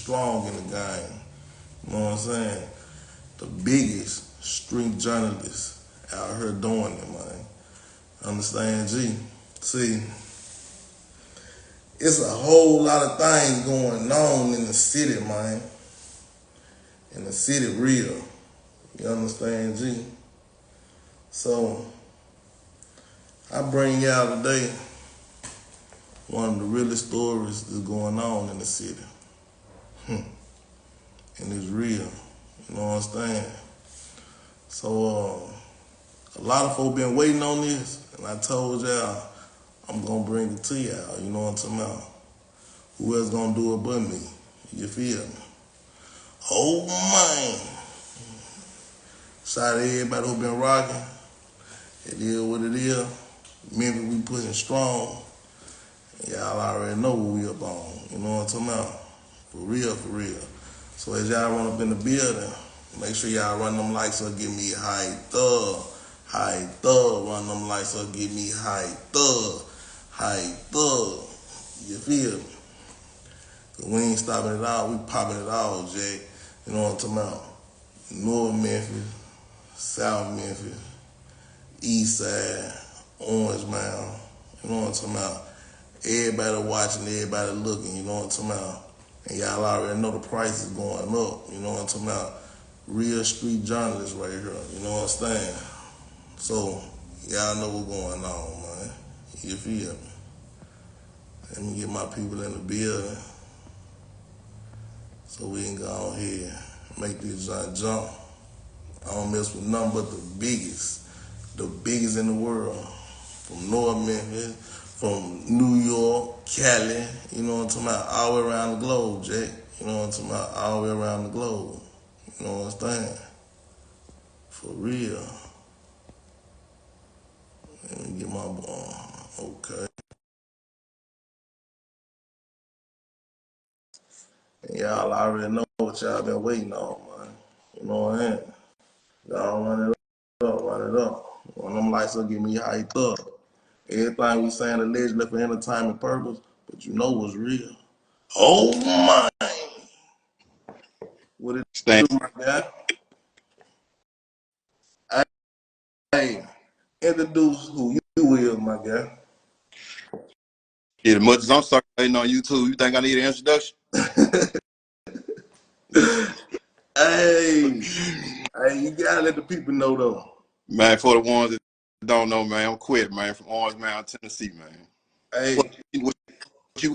strong in the game. You know what I'm saying? The biggest street journalists out here doing it, man. Understand, G? See, it's a whole lot of things going on in the city, man. In the city, real. You understand, G? So, I bring y'all today one of the realest stories that's going on in the city. And it's real. You know what I'm saying? So, a lot of folk been waiting on this, and I told y'all I'm gonna bring it to y'all. You know what I'm talking about? Who else gonna do it but me? You feel me? Oh man! Shout out to everybody who been rocking. It is what it is. Memphis, we pushing strong. Y'all already know what we up on. You know what I'm talking about? For real, for real. So as y'all run up in the building, make sure y'all run them lights up, give me high thug. High thug, run them lights up, give me high thug. High thug. You feel me? Cause we ain't stopping it all, we popping it all, Jay. You know what I'm talking about? North Memphis, South Memphis, East Side, Orange Mound. You know what I'm talking about? Everybody watching, everybody looking, you know what I'm talking about? And y'all already know the price is going up, you know what I'm talking about? Real street journalists right here, you know what I'm saying? So, y'all know what's going on, man. You feel me? Let me get my people in the building so we can go ahead and make this jump. I don't mess with nothing but the biggest in the world. From North Memphis, from New York, Cali, you know what I'm talking about, all the way around the globe, Jay. You know what I'm talking about, all the way around the globe. You know what I'm saying? For real. Let me get my okay. And y'all already know what y'all been waiting on, man. You know what I mean? Y'all run it up, run it up. One of them lights will get me hyped up. Everything we saying allegedly for entertainment purpose, but you know what's real. Oh my! What it do, Thank my guy? Hey, introduce who you is, my guy. you. As much as I'm circulating on YouTube, you think I need an introduction? Hey, hey, you gotta let the people know though. Man, for the ones that don't know, man, I'm Quit, man, from Orange Mountain, Tennessee, man. What, Hey,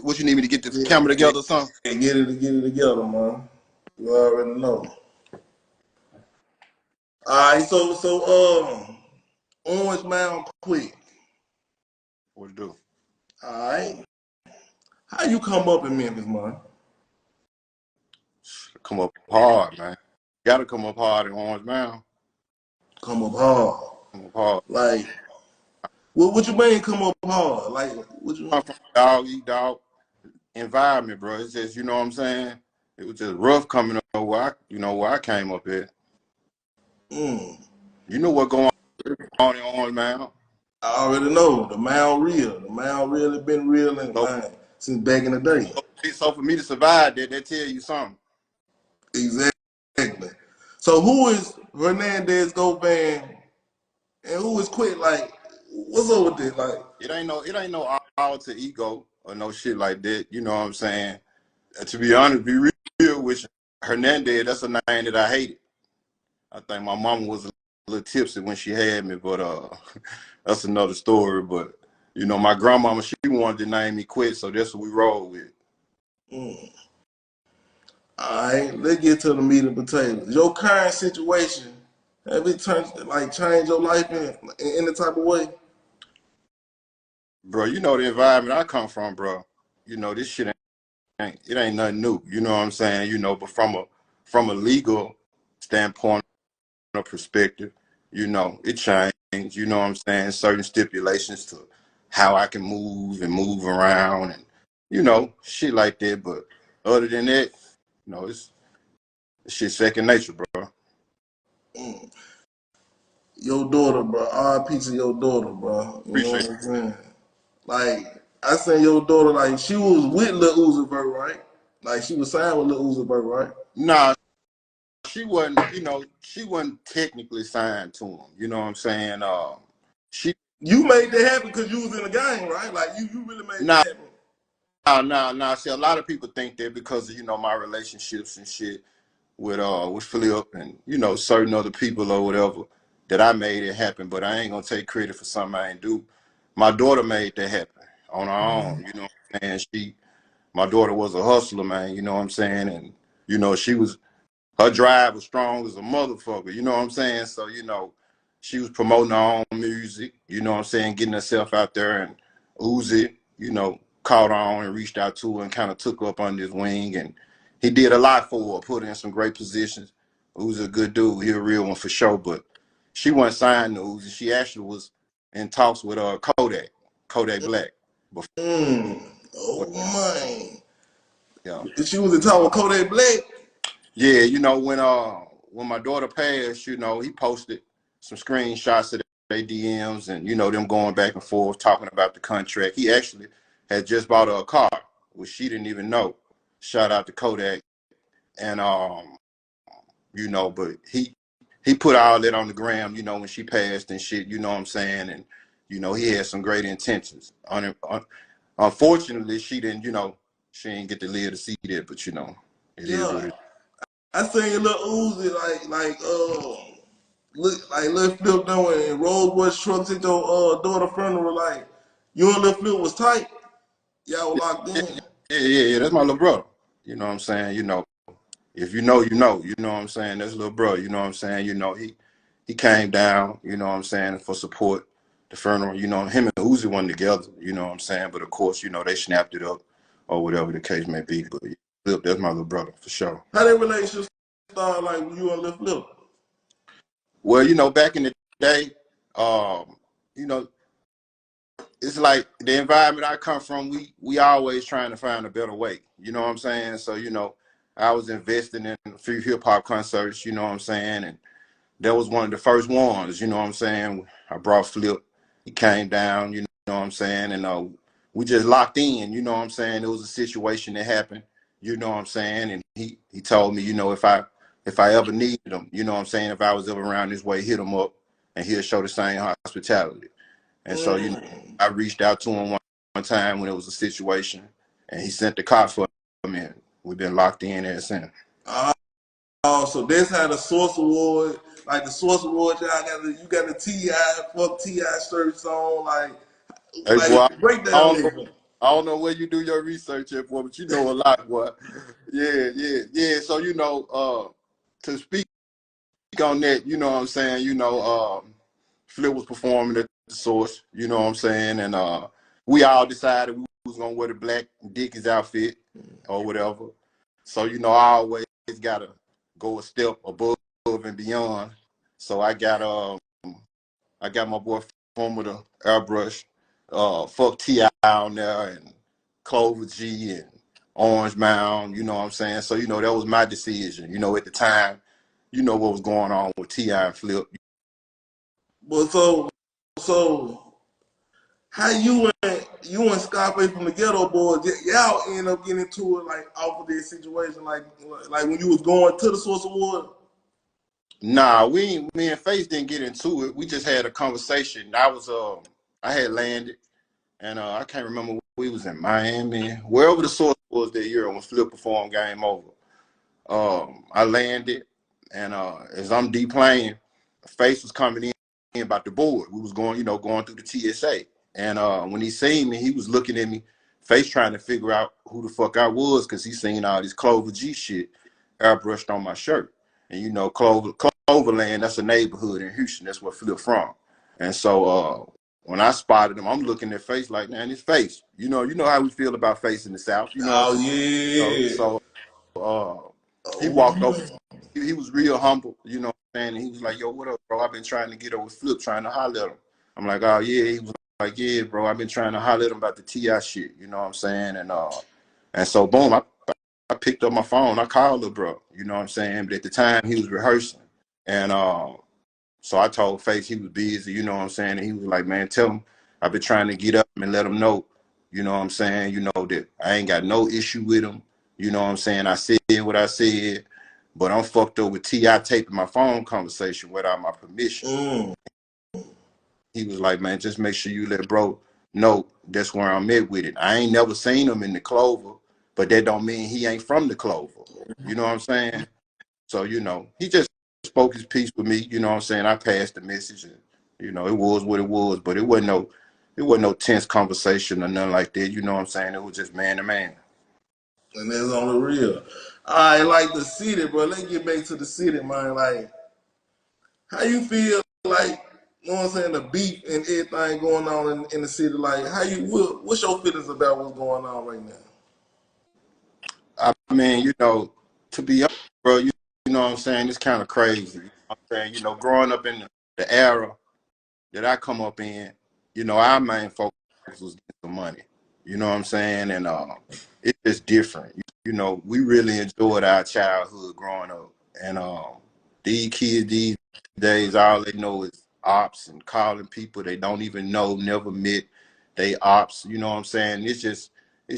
what you need me to get this yeah, camera together or something? get it together, man. You already know. All right, Orange Mound quick. What to do? All right, how you come up in Memphis, man? Come up hard, man. Gotta come up hard in Orange Mountain. Come up hard. Come up hard. Like, what you mean come up hard? Like, what you I'm mean? from a dog eat dog environment, bro. It's just, you know what I'm saying? It was just rough coming up where I came up at. Mm. You know what going on in Orange Mountain? I already know the mound real. The mound really been real in So, man since back in the day. so for me to survive that tell you something. Exactly. So who is Hernandez Govan and who is Quick? Like, what's up with this? Like, It ain't no alter ego or no shit like that. You know what I'm saying? To be honest, be real with you, Hernandez, that's a name that I hated. I think my mama was a little tipsy when she had me, but that's another story. But you know, my grandmama, she wanted to name me Quit, so that's what we roll with. mm. All right, let's get to the meat and potatoes. Your current situation, have it changed your life in any type of way? Bro, you know the environment I come from, bro. You know, this shit ain't nothing new. You know what I'm saying? You know, but from a legal standpoint or perspective, you know, it changed, you know what I'm saying? Certain stipulations to how I can move and move around and, you know, shit like that. But other than that, you know, it's shit second nature, bro. Mm. Your daughter, bro. R.I.P. to your daughter, bro. You know Appreciate what I'm saying? Like, I seen your daughter, like, she was with Lil Uzi Vert, right? Like she was signed with Lil Uzi Vert, right? Nah, she wasn't. She wasn't technically signed to him. You know what I'm saying? She You made that happen because you was in the game, right? Like you really made nah that happen. nah. See, a lot of people think that because of my relationships and shit with Flip and certain other people or whatever that I made it happen. But I ain't gonna take credit for something I ain't do. My daughter made that happen on her own. You know what I'm saying? My daughter was a hustler, man. You know what I'm saying? And she was her drive was strong as a motherfucker. You know what I'm saying? So she was promoting her own music. You know what I'm saying? Getting herself out there, and Uzi, caught on and reached out to her and kind of took her up under his wing, and he did a lot for her, put her in some great positions. Uzi a good dude. He a real one for sure. But she wasn't signed to Uzi. She actually was in talks with Kodak Black. Before, Oh man. yeah. She was in talk with Kodak Black. Yeah, when my daughter passed, he posted some screenshots of their DMs and them going back and forth talking about the contract. He actually had just bought her a car, which she didn't even know. Shout out to Kodak. And but he put all that on the gram, when she passed and shit, you know what I'm saying? And he had some great intentions. Unfortunately, she didn't, she didn't get to live to see that, but it is Yeah. what it is. I seen Lil Uzi look like Lil Flip doing Rolls Royce trucks at your daughter funeral. Like you and Lil Flip was tight. Y'all were locked Yeah, in. yeah. That's my little brother. You know what I'm saying? If you know, you know. You know what I'm saying? That's little brother. You know what I'm saying? He came down. You know what I'm saying, for support the funeral. Him and Uzi went together. You know what I'm saying? But of course, they snapped it up or whatever the case may be. But Flip, that's my little brother for sure. How that relationship start like with you and Lil Flip? Well, back in the day, um, you know, it's like the environment I come from, we always trying to find a better way. You know what I'm saying? So, I was investing in a few hip hop concerts, you know what I'm saying? And that was one of the first ones, you know what I'm saying? I brought Flip. He came down, you know what I'm saying? And we just locked in, you know what I'm saying? It was a situation that happened, you know what I'm saying? And he told me, if I ever needed him, you know what I'm saying, if I was ever around this way, hit him up and he'll show the same hospitality. And so, I reached out to him one time when it was a situation, and he sent the car for me. And we've been locked in ever since. Oh, so that's how the Source Award, like the Source Award, you got the T.I. fuck T.I. shirts on, Hey, boy, like break I down don't know, nigga. I don't know where you do your research at, boy, but you know a lot, boy. Yeah. So, to speak on that, you know what I'm saying, Flip was performing at the Source, you know what I'm saying, and we all decided we was gonna wear the black Dickies outfit or whatever. So, I always gotta go a step above and beyond. So I got my boy from with a airbrush, fuck T.I. on there and Clover G and Orange Mound, you know what I'm saying? So, that was my decision. At the time, what was going on with T.I. and Flip. But so how you and Scarface from the Ghetto Boys, y'all end up getting into it like off of this situation, like when you was going to the Source Award. Nah, me and Face didn't get into it. We just had a conversation. I had landed and I can't remember, we was in Miami, wherever the Source was that year when Flip performed Game Over. I landed, and as I'm deplaying, Face was coming in about the board. We was going through the TSA, and when he seen me, he was looking at me, Face trying to figure out who the fuck I was, because he seen all this Clover G shit airbrushed on my shirt, and Cloverland, that's a neighborhood in Houston. That's where Flip from, and so when I spotted him, I'm looking at Face like, man, his Face. You know how we feel about Face in the South. Oh So yeah. so uh, he Oh walked over. man. He was real humble, you know what I'm saying? And he was like, yo, what up, bro? I've been trying to get over Flip, trying to holler at him. I'm like, oh, yeah. He was like, yeah, bro, I've been trying to holler at him about the T.I. shit, you know what I'm saying? And so, boom, I picked up my phone. I called him, bro, you know what I'm saying? But at the time, he was rehearsing. And so I told Face he was busy, you know what I'm saying? And he was like, man, tell him I've been trying to get up and let him know, you know what I'm saying? That I ain't got no issue with him. You know what I'm saying? I said what I said, but I'm fucked up with T.I. taping my phone conversation without my permission. He was like, man, just make sure you let bro know that's where I'm at with it. I ain't never seen him in the Clover, but that don't mean he ain't from the Clover. You know what I'm saying? So, you know, he just spoke his piece with me. You know what I'm saying? I passed the message, and you know, it was what it was, but it wasn't no tense conversation or nothing like that. You know what I'm saying? It was just man to man. And that's on the real. I like the city, bro. Let's get back to the city, man. Like, how you feel like, you know what I'm saying, the beef and everything going on in the city? Like, what's your feelings about what's going on right now? I mean, you know, to be honest, bro, you know what I'm saying? It's kind of crazy. You know what I'm saying? You know, growing up in the era that I come up in, you know, our main focus was getting some money. You know what I'm saying? And it's just different. You know, we really enjoyed our childhood growing up. And these kids these days, all they know is ops and calling people they don't even know, never met. They ops. You know what I'm saying? It's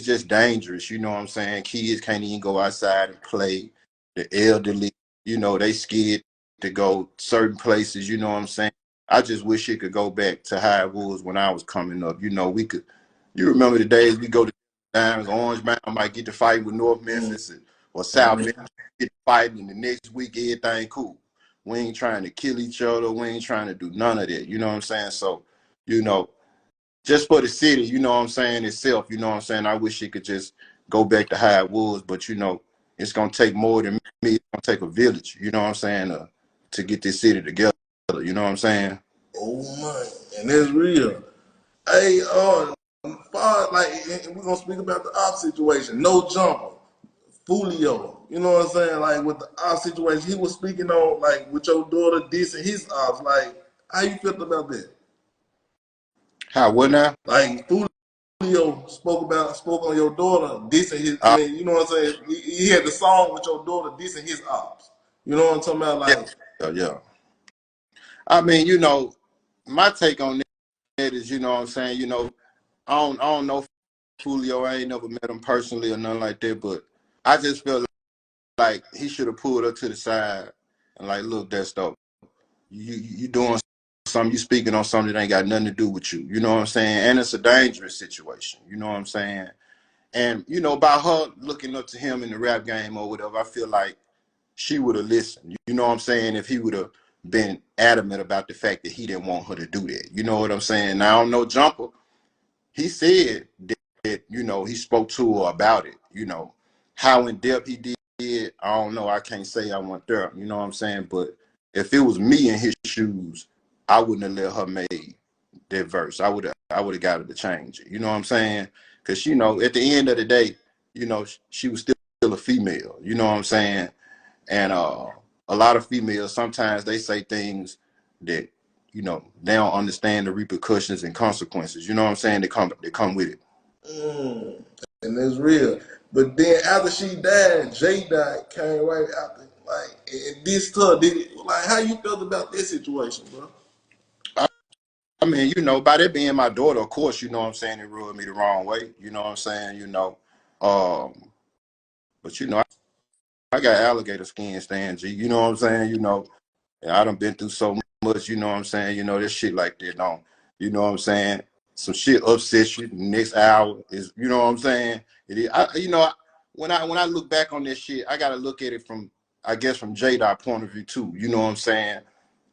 just dangerous. You know what I'm saying? Kids can't even go outside and play. The elderly, you know, they scared to go certain places. You know what I'm saying? I just wish it could go back to how it was when I was coming up. You know, you remember the days we go to Dimes, Orange Mountain, might get to fight with North Memphis or South Memphis, get to fighting, and the next week everything cool. We ain't trying to kill each other. We ain't trying to do none of that. You know what I'm saying? So, you know, just for the city, you know what I'm saying, itself, you know what I'm saying, I wish it could just go back to how it was, but, you know, it's going to take more than me. It's going to take a village, you know what I'm saying, to get this city together, you know what I'm saying? Oh, man. And that's real. Hey, far, like, we're going to speak about the op situation. No jumper. Fulio. You know what I'm saying? Like, with the op situation, he was speaking on, like, with your daughter dissing his ops. Like, how you felt about that? How, what now? Like, Fulio spoke on your daughter dissing his, I Uh, mean, you know what I'm saying? He had the song with your daughter dissing his ops. You know what I'm talking about? yeah, Like, yeah. I mean, you know, my take on that is, you know what I'm saying, you know, I don't know Julio. I ain't never met him personally or nothing like that, but I just feel like he should have pulled her to the side and like, look, that's dope. You doing something, you speaking on something that ain't got nothing to do with you. You know what I'm saying? And it's a dangerous situation. You know what I'm saying? And you know, by her looking up to him in the rap game or whatever, I feel like she would have listened. You know what I'm saying? If he would have been adamant about the fact that he didn't want her to do that. You know what I'm saying? Now I don't know Jumper. He said that, you know, he spoke to her about it. You know, how in depth he did, I don't know. I can't say I went there. You know what I'm saying? But if it was me in his shoes, I wouldn't have let her make that verse. I would have got her to change it. You know what I'm saying? Because, you know, at the end of the day, you know, she was still a female. You know what I'm saying? And a lot of females sometimes they say things that, you know, they don't understand the repercussions and consequences. You know what I'm saying? They come with it. and it's real. But then after she died, Jay died, came right after. Like, and this stuff, like, how you felt about this situation, bro? I mean, you know, by that being my daughter, of course, you know what I'm saying, it rubbed me the wrong way. You know what I'm saying? You know, um, but you know, I got alligator skin, Stan G. You know what I'm saying? You know, and I done been through so much. You know what I'm saying? You know, this shit like that don't. You know what I'm saying? Some shit upsets you. The next hour is, you know what I'm saying? It is. You know, when I look back on this shit, I gotta look at it from, I guess, from J-Dot point of view too. You know what I'm saying?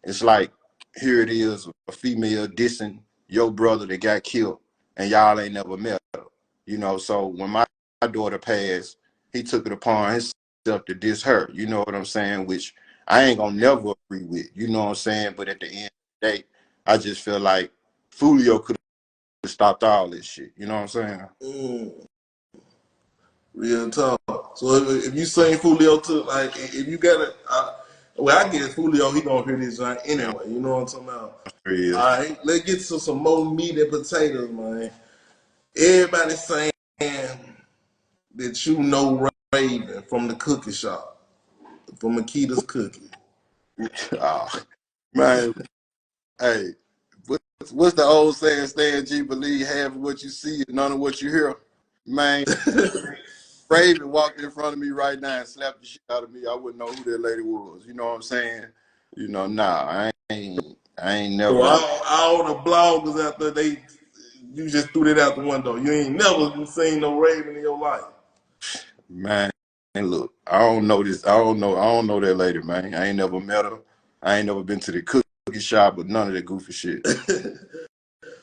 It's like, here it is, a female dissing your brother that got killed, and y'all ain't never met her. You know, so when my daughter passed, he took it upon himself to diss her. You know what I'm saying? Which I ain't gonna never agree with. You know what I'm saying? But at the end of the day, I just feel like Fulio could have stopped all this shit. You know what I'm saying? Mm, real talk. So if you sing Fulio to, like, if you got it, well, I guess Fulio, he gonna hear this anyway. You know what I'm talking about? There he is. All right, let's get to some more meat and potatoes, man. Everybody saying that you know Raven from the cookie shop, from Makita's Cookie. Oh, man, hey, what's the old saying? Stan G, believe half of what you see and none of what you hear. Man, Raven walked in front of me right now and slapped the shit out of me, I wouldn't know who that lady was. You know what I'm saying? You know, nah, I ain't never. So all the bloggers out there, you just threw that out the window. You ain't never seen no Raven in your life. Man, look, I don't know this. I don't know that lady, man. I ain't never met her. I ain't never been to the cookie shop, but none of that goofy shit.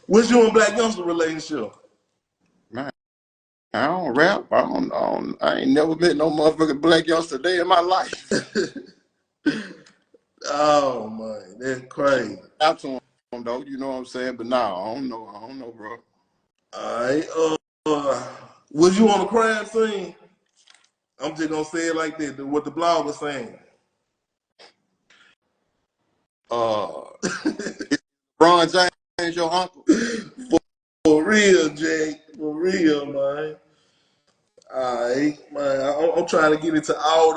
What's you and Black Youngster relationship? Man, I don't rap. I ain't never met no motherfucking Black Youngster day in my life. Oh man, that's crazy. Out to him though, you know what I'm saying? But nah, I don't know, bro. Alright, was you on the crime scene? I'm just gonna say it like this, what the blog was saying. Ron James, your uncle? For real, Jake. For real, man. Alright, man. I'm trying to get into all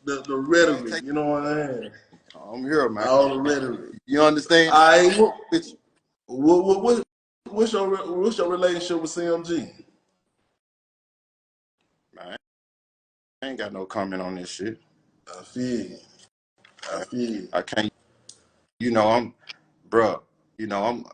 the rhetoric. You know what I mean? I'm here, man. All the rhetoric. You understand? Alright, what's your relationship with CMG? Man, I ain't got no comment on this shit. I feel you. I can't. You know, bro. You know,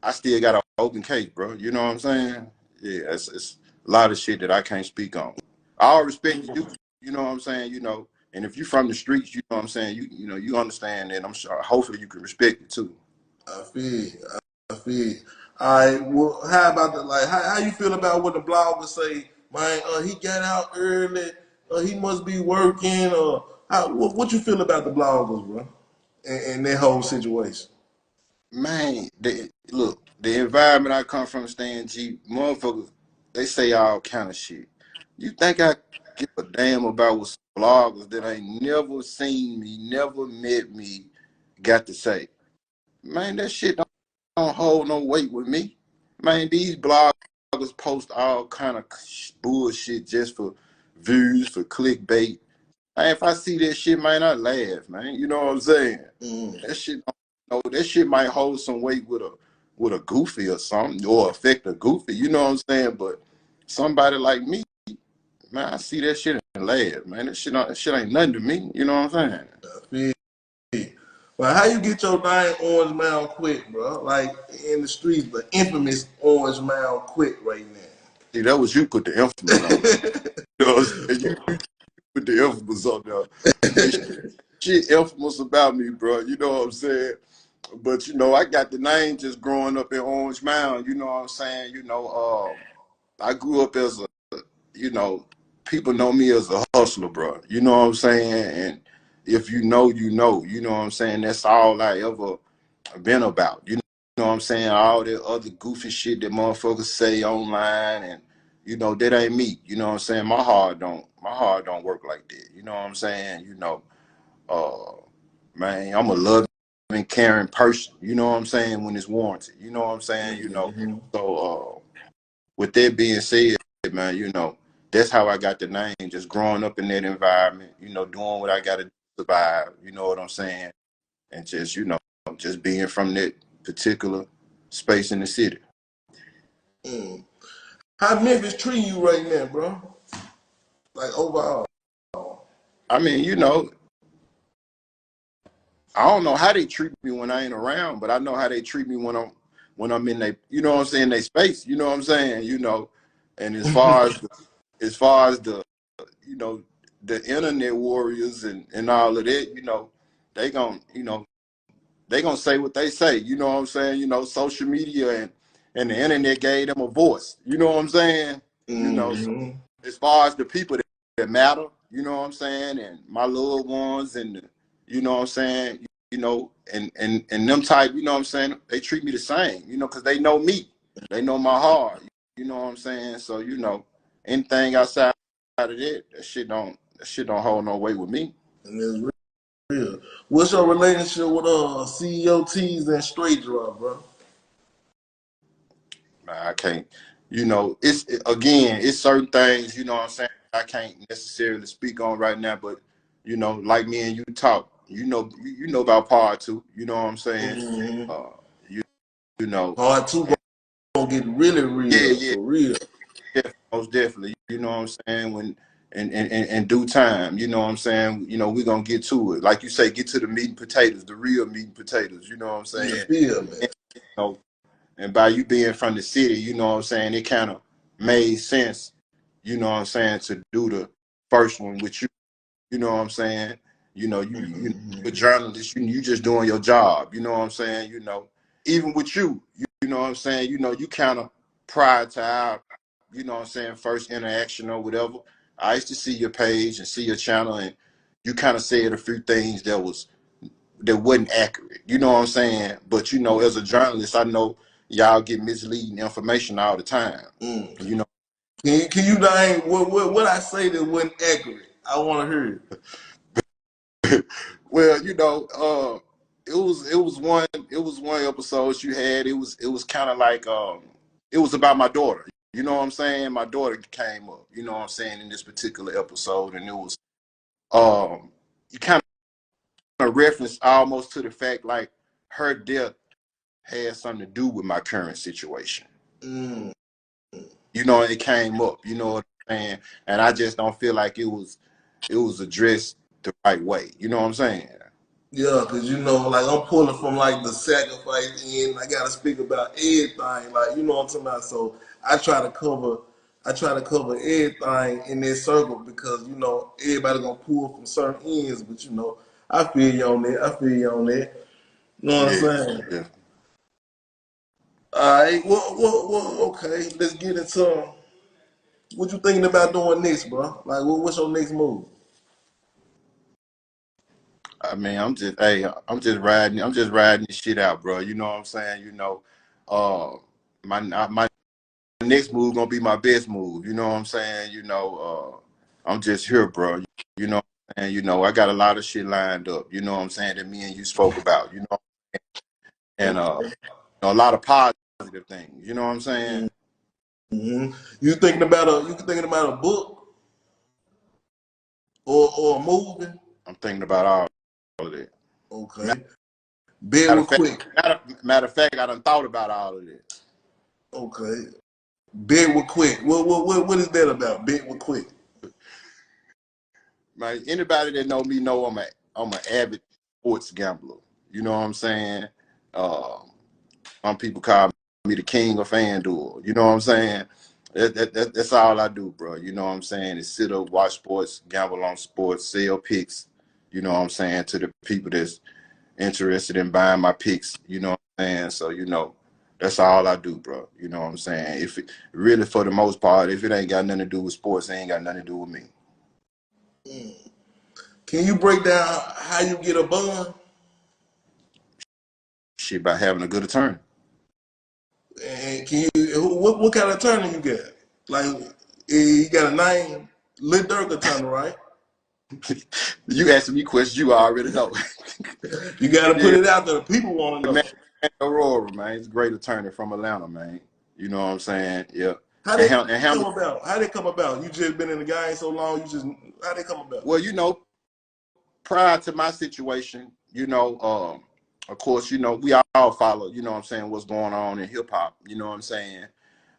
I still got an open case, bro. You know what I'm saying? Yeah, it's a lot of shit that I can't speak on. I all respect you. You know what I'm saying? You know, and if you from the streets, you know what I'm saying. You know, you understand that. I'm sure. Hopefully, you can respect it too. I feel you. All right. Well, how about how you feel about what the bloggers say? Man, he got out early. He must be working. Or what you feel about the bloggers, bro, and their whole situation? Man, look, the environment I come from, Stan G, motherfuckers, they say all kind of shit. You think I give a damn about what some bloggers that ain't never seen me, never met me, got to say? Man, that shit don't hold no weight with me. Man, these bloggers post all kind of bullshit just for views, for clickbait. Man, if I see that shit, man, I laugh, man. You know what I'm saying? That shit, that shit might hold some weight with a goofy or something, or affect a goofy. You know what I'm saying? But somebody like me, man, I see that shit and laugh, man. That shit ain't nothing to me. You know what I'm saying? I feel you. Well, how you get your name Orange Mound quick, bro? Like in the streets, the infamous Orange Mound quick right now. See, that was you put the infamous on there. You know what I'm saying? You put the infamous on there. And shit infamous about me, bro. You know what I'm saying? But you know, I got the name just growing up in Orange Mound. You know what I'm saying? You know, I grew up as you know, people know me as a hustler, bro. You know what I'm saying? And if you know, you know. You know what I'm saying? That's all I ever been about. You know what I'm saying? All that other goofy shit that motherfuckers say online, and you know, that ain't me. You know what I'm saying? My heart don't work like that. You know what I'm saying? You know, man, I'm a loving, caring person. You know what I'm saying? When it's warranted. You know what I'm saying? You know. So with that being said, man, you know, that's how I got the name. Just growing up in that environment. You know, doing what I got to survive. You know what I'm saying? And just just being from that particular space in the city. How Memphis treating you right now, bro? Like overall. I mean, you know, I don't know how they treat me when I ain't around, but I know how they treat me when I'm in they, you know what I'm saying, they space. You know what I'm saying? You know, and as far as the you know, the internet warriors and all of that, you know, they gonna say what they say. You know what I'm saying? You know, social media and the internet gave them a voice. You know what I'm saying? You know, so as far as the people that matter, you know what I'm saying, and my loved ones, and you know what I'm saying, you know, and them type, you know what I'm saying, they treat me the same, you know, because they know me, they know my heart, you know what I'm saying. So you know, anything outside of that shit don't hold no weight with me. And it's real. What's your relationship with CEOTs and Straight Drop, bro? I can't, you know, it's certain things, you know what I'm saying, I can't necessarily speak on right now, but you know, like me and you talk, you know about part two, you know what I'm saying? You know, Part two gonna get really real, yeah, for real. most definitely. You know what I'm saying? When in due time, you know what I'm saying? You know, we're gonna get to it. Like you say, get to the meat and potatoes, the real meat and potatoes, you know what I'm saying? Yeah, man. And, you know, and by you being from the city, you know what I'm saying, it kind of made sense, you know what I'm saying, to do the first one with you. You know what I'm saying? You know, you a journalist, you just doing your job. You know what I'm saying? You know, even with you know what I'm saying? You know, you kind of prior to our, you know what I'm saying, first interaction or whatever. I used to see your page and see your channel, and you kind of said a few things that wasn't accurate. You know what I'm saying? But you know, as a journalist, I know y'all get misleading information all the time. You know. Can you name what I say that wasn't accurate? I want to hear it. Well, you know, it was one episode you had. It was kind of like it was about my daughter. You know what I'm saying? My daughter came up. You know what I'm saying, in this particular episode, and it was you kind of referenced almost to the fact like her death had something to do with my current situation. Mm. You know, it came up. You know what I'm saying? And I just don't feel like it was addressed the right way. You know what I'm saying? Yeah, cause you know, like I'm pulling from like the sacrifice end. I gotta speak about everything, like you know what I'm talking about. So I try to cover everything in this circle because you know everybody gonna pull from certain ends. But you know, I feel you on that. I feel you on that. You know what I'm Yeah, saying? yeah. All right. Okay. Let's get into what you thinking about doing next, bro. Like, what's your next move? I mean, I'm just riding this shit out, bro. You know what I'm saying? You know, uh, my next move gonna be my best move. You know what I'm saying? You know, I'm just here, bro. You know, and you know, I got a lot of shit lined up. You know what I'm saying, that me and you spoke about. You know, and Okay. you know, a lot of positive things. You know what I'm saying? Mm-hmm. You thinking about a book or a movie? I'm thinking about all of that. Okay. Bed Matter with of fact, quick. matter of fact, I done thought about all of that. Okay. Bed with quick. What is that about? Bed with quick. Man, anybody that know me know I'm an avid sports gambler. You know what I'm saying? Uh, some people call me the king of FanDuel. You know what I'm saying? That's all I do, bro. You know what I'm saying? Is sit up, watch sports, gamble on sports, sell picks. You know what I'm saying, to the people that's interested in buying my picks. You know what I'm saying? So you know, that's all I do, bro. You know what I'm saying? If it really, for the most part, if it ain't got nothing to do with sports, it ain't got nothing to do with me. Can you break down how you get a bun? Shit, by having a good attorney. And what kind of attorney you got? Like, you got a name, Lil Durk attorney, right? You asking me questions you already know. You got to put Yeah, it out there. The people want to man, know. Aurora, man, he's a great attorney from Atlanta, man. You know what I'm saying? Yeah. How And they how, and come how about? How they come about? You just been in the game so long. How they come about? well, you know, prior to my situation, you know, of course, you know, we all follow, you know what I'm saying, what's going on in hip hop, you know what I'm saying?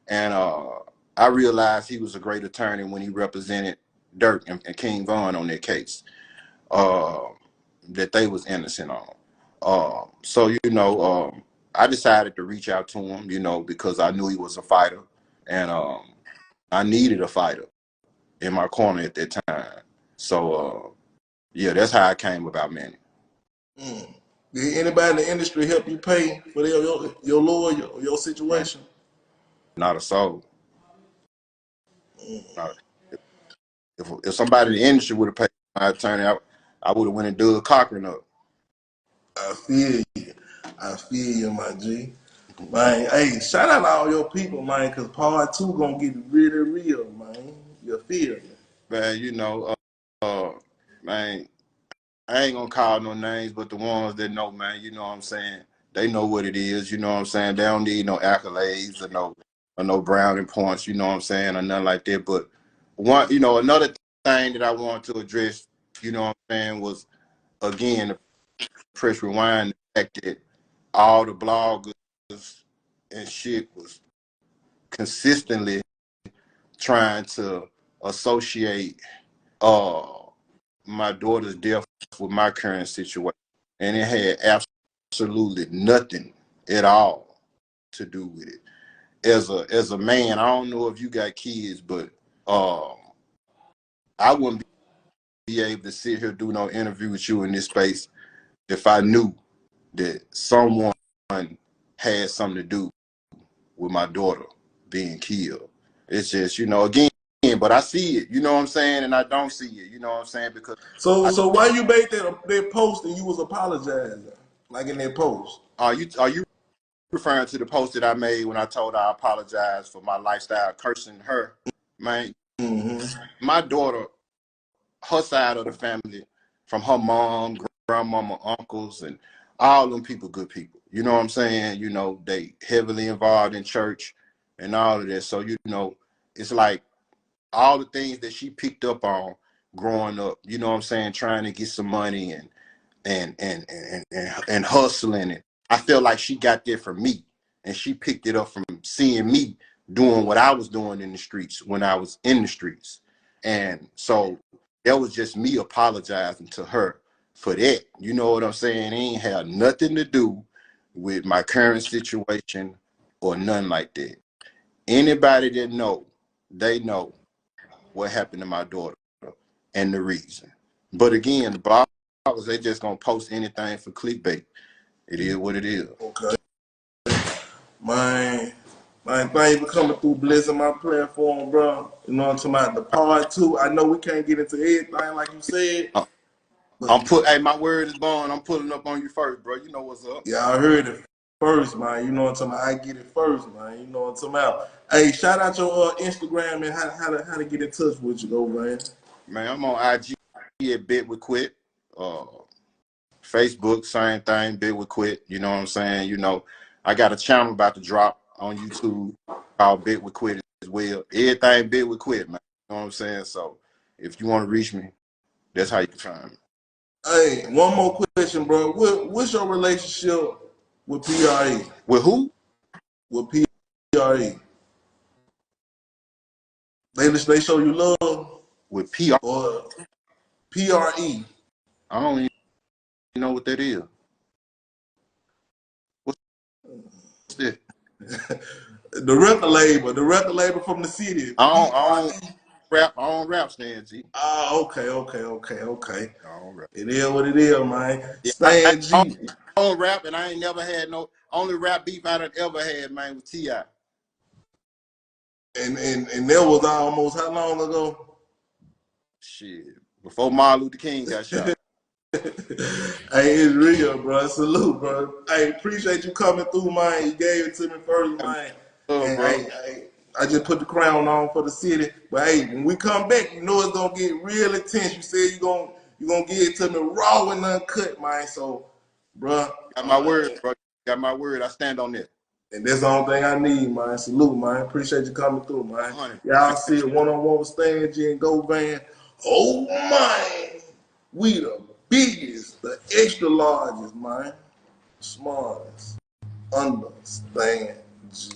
And I realized he was a great attorney when he represented Dirk and King Von on their case. Uh, that they was innocent on. So you know, I decided to reach out to him, you know, because I knew he was a fighter, and I needed a fighter in my corner at that time. So yeah, that's how I came about Manny. Mm. Did anybody in the industry help you pay for your lawyer or your Man, situation? not a soul. Not if somebody in the industry would have paid my attorney, I would have went and dug Cochran up. I feel you. I feel you, my G. Man, hey, shout out to all your people, man, because part two gonna get really real, man. You feel me? Man, you know, man, I ain't gonna call no names, but the ones that know, man, you know what I'm saying? They know what it is, you know what I'm saying? They don't need no accolades or no brownie points, you know what I'm saying, or nothing like that. But one, you know, another thing that I want to address, you know what I'm saying, was again the press rewind, the fact that all the bloggers and shit was consistently trying to associate my daughter's death with my current situation, and it had absolutely nothing at all to do with it. As a man, I don't know if you got kids, but I wouldn't be able to sit here do no interview with you in this space if I knew that someone had something to do with my daughter being killed. It's just, again, but I see it, you know what I'm saying, and I don't see it, you know what I'm saying, because So why you made that post and you was apologizing, like in that post? Are you referring to the post that I made when I told her I apologize for my lifestyle cursing her? Man, my daughter, her side of the family, from her mom, grandmama, uncles, and all them people, good people. You know what I'm saying? They heavily involved in church and all of that. So, it's like all the things that she picked up on growing up, you know what I'm saying, trying to get some money and hustling. And I feel like she got there from me, and she picked it up from seeing me doing what I was doing in the streets when I was in the streets. And so that was just me apologizing to her for that. You know what I'm saying? It ain't had nothing to do with my current situation or nothing like that. Anybody that know, they know what happened to my daughter and the reason. But again, the bloggers, they just gonna post anything for clickbait. It is what it is. Okay. Man, thank you for coming through, blessing my platform, bro. You know what I'm talking about? The part two. I know we can't get into everything like you said. Hey, my word is bond. I'm pulling up on you first, bro. You know what's up. Yeah, I heard it first, man. You know what I'm talking about? I get it first, man. You know what I'm talking about? Hey, shout out your Instagram and how to get in touch with you, though, man. Man, I'm on IG at Bit with Quit. Facebook, same thing, Bit with Quit. You know what I'm saying? I got a channel about to drop on YouTube called Bit with Quit as well. Everything Bit with Quit, man. You know what I'm saying? So if you want to reach me, that's how you can find me. Hey, one more question, bro. What's your relationship with PRE? With who? With PRE. They show you love? With PR? Or PRE? I don't even know what that is. What's that? The record label from the city. I don't rap, Stan G. Okay. I don't rap. It is what it is, man. Yeah, Stan G. I don't rap, and I ain't never had only rap beef I done ever had, man, with T.I. And that was almost how long ago? Shit, before Martin Luther King got shot. Hey, it's real, bro. Salute, bro. Hey, appreciate you coming through, man. You gave it to me first, man. And Bro. I just put the crown on for the city. But hey, when we come back, you know it's gonna get real intense. You said you gonna give it to me raw and uncut, man. So, bro, Got my word, bro. Got my word. I stand on it. and that's the only thing I need, man. Salute, man. Appreciate you coming through, man. 100%. Y'all see it one-on-one with Stan G and Go Van. Oh, man. We the biggest, the extra largest, man. Smallest. Understand G.